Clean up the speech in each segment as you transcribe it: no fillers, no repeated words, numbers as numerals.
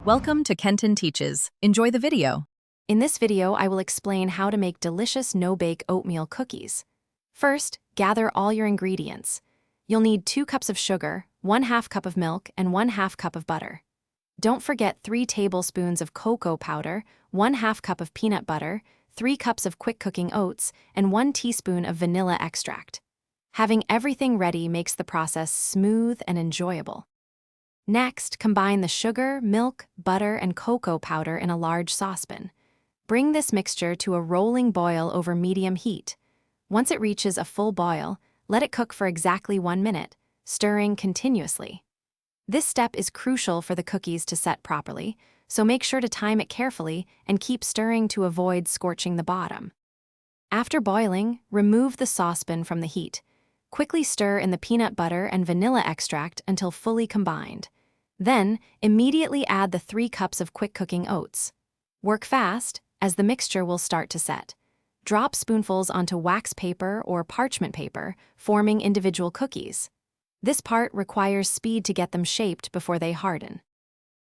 Welcome to Kenton Teaches. Enjoy the video. In this video, I will explain how to make delicious no-bake oatmeal cookies. First, gather all your ingredients. You'll need 2 cups of sugar, 1/2 cup of milk, and 1/2 cup of butter. Don't forget 3 tablespoons of cocoa powder, 1/2 cup of peanut butter, 3 cups of quick-cooking oats, and 1 teaspoon of vanilla extract. Having everything ready makes the process smooth and enjoyable. Next, combine the sugar, milk, butter, and cocoa powder in a large saucepan. Bring this mixture to a rolling boil over medium heat. Once it reaches a full boil, let it cook for exactly 1 minute, stirring continuously. This step is crucial for the cookies to set properly, so make sure to time it carefully and keep stirring to avoid scorching the bottom. After boiling, remove the saucepan from the heat. Quickly stir in the peanut butter and vanilla extract until fully combined. Then, immediately add the 3 cups of quick-cooking oats. Work fast, as the mixture will start to set. Drop spoonfuls onto wax paper or parchment paper, forming individual cookies. This part requires speed to get them shaped before they harden.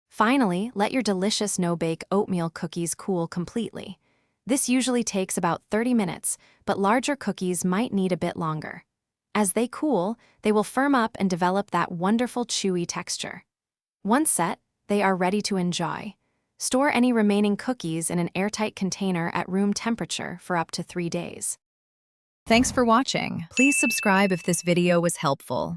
Finally, let your delicious no-bake oatmeal cookies cool completely. This usually takes about 30 minutes, but larger cookies might need a bit longer. As they cool, they will firm up and develop that wonderful chewy texture. Once set, they are ready to enjoy. Store any remaining cookies in an airtight container at room temperature for up to 3 days. Thanks for watching. Please subscribe if this video was helpful.